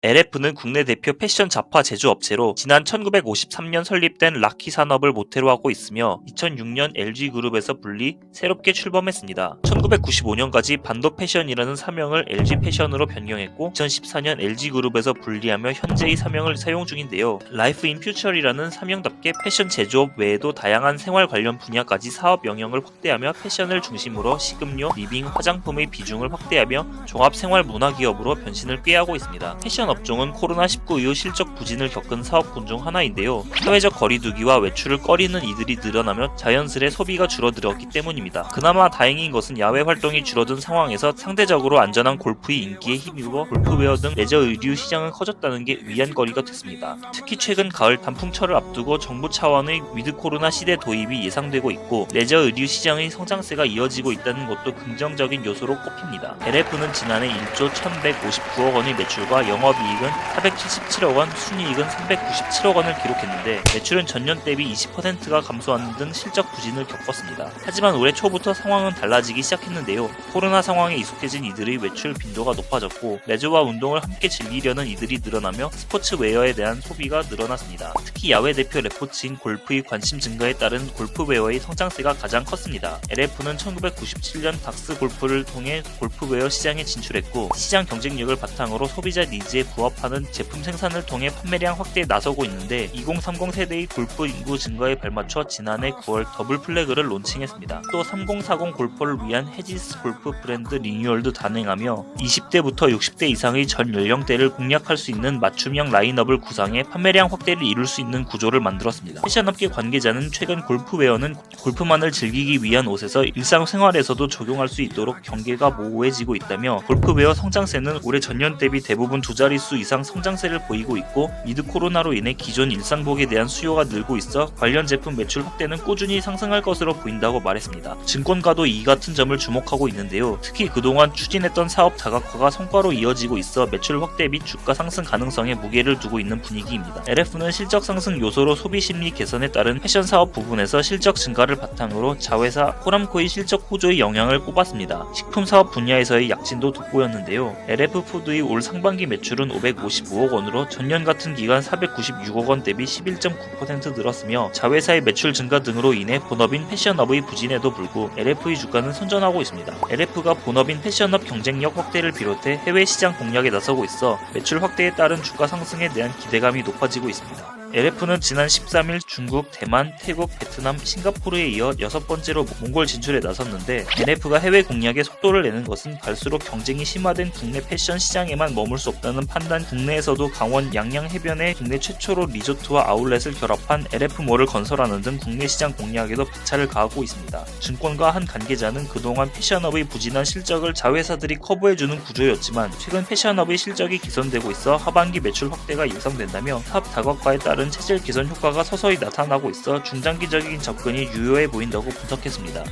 LF는 국내 대표 패션 잡화 제조업체로 지난 1953년 설립된 라키 산업을 모태로 하고 있으며 2006년 LG그룹에서 분리 새롭게 출범했습니다. 1995년까지 반도 패션이라는 사명을 LG 패션으로 변경했고 2014년 LG그룹에서 분리하며 현재의 사명을 사용 중인데요. 라이프 인 퓨처리라는 사명답게 패션 제조업 외에도 다양한 생활 관련 분야까지 사업 영역을 확대하며 패션을 중심으로 식음료, 리빙, 화장품의 비중을 확대하며 종합 생활 문화 기업으로 변신을 꾀하고 있습니다. 패션 업종은 코로나19 이후 실적 부진을 겪은 사업군 중 하나인데요. 사회적 거리두기와 외출을 꺼리는 이들이 늘어나며 자연스레 소비가 줄어들었기 때문입니다. 그나마 다행인 것은 야외 활동이 줄어든 상황에서 상대적으로 안전한 골프의 인기에 힘입어 골프웨어 등 레저 의류 시장은 커졌다는 게 위안거리가 됐습니다. 특히 최근 가을 단풍철을 앞두고 정부 차원의 위드 코로나 시대 도입이 예상되고 있고 레저 의류 시장의 성장세가 이어지고 있다는 것도 긍정적인 요소로 꼽힙니다. LF는 지난해 1조 1159억 원의 매출과 영업이익은 477억 원, 순이익은 397억 원을 기록했는데 매출은 전년 대비 20%가 감소하는 등 실적 부진을 겪었습니다. 하지만 올해 초부터 상황은 달라지기 시작했는데요. 코로나 상황에 익숙해진 이들의 외출 빈도가 높아졌고 레저와 운동을 함께 즐기려는 이들이 늘어나며 스포츠웨어에 대한 소비가 늘어났습니다. 특히 야외 대표 레포츠인 골프의 관심 증가에 따른 골프웨어의 성장세가 가장 컸습니다. LF는 1997년 닥스 골프를 통해 골프웨어 시장에 진출했고 시장 경쟁력을 바탕으로 소비자 니즈에 부합하는 제품 생산을 통해 판매량 확대에 나서고 있는데 2030 세대의 골프 인구 증가에 발맞춰 지난해 9월 더블 플래그를 론칭했습니다. 또 3040 골퍼를 위한 헤지스 골프 브랜드 리뉴얼도 단행하며 20대부터 60대 이상의 전 연령대를 공략할 수 있는 맞춤형 라인업을 구상해 판매량 확대를 이룰 수 있는 구조를 만들었습니다. 패션업계 관계자는 최근 골프웨어는 골프만을 즐기기 위한 옷에서 일상생활에서도 적용할 수 있도록 경계가 모호해지고 있다며 골프웨어 성장세는 올해 전년 대비 대부분 두 자릿수 이상 성장세를 보이고 있고 미드 코로나로 인해 기존 일상복에 대한 수요가 늘고 있어 관련 제품 매출 확대는 꾸준히 상승할 것으로 보인다고 말했습니다. 증권가도 이 같은 점을 주목하고 있는데요. 특히 그동안 추진했던 사업 다각화가 성과로 이어지고 있어 매출 확대 및 주가 상승 가능성에 무게를 두고 있는 분위기입니다. LF는 실적 상승 요소로 소비 심리 개선에 따른 패션 사업 부분에서 실적 증가를 바탕으로 자회사 호람코의 실적 호조의 영향을 꼽았습니다. 식품 사업 분야에서의 약진도 돋보였는데요. LF푸드의 올 상반기 매출은 555억 원으로 전년 같은 기간 496억 원 대비 11.9% 늘었으며 자회사의 매출 증가 등으로 인해 본업인 패션업의 부진에도 불구 LF의 주가는 선전하고 있습니다. LF가 본업인 패션업 경쟁력 확대를 비롯해 해외 시장 공략에 나서고 있어 매출 확대에 따른 주가 상승에 대한 기대감이 높아지고 있습니다. LF는 지난 13일 중국, 대만, 태국, 베트남, 싱가포르에 이어 6번째로 몽골 진출에 나섰는데 LF가 해외 공략에 속도를 내는 것은 갈수록 경쟁이 심화된 국내 패션 시장에만 머물 수 없다는 판단. 국내에서도 강원 양양 해변에 국내 최초로 리조트와 아울렛을 결합한 LF몰을 건설하는 등 국내 시장 공략에도 박차를 가하고 있습니다. 증권가 한 관계자는 그동안 패션업의 부진한 실적을 자회사들이 커버해주는 구조였지만 최근 패션업의 실적이 개선되고 있어 하반기 매출 확대가 예상된다며 사업 다각화에 따른 체질 개선 효과가 서서히 나타나고 있어 중장기적인 접근이 유효해 보인다고 분석했습니다.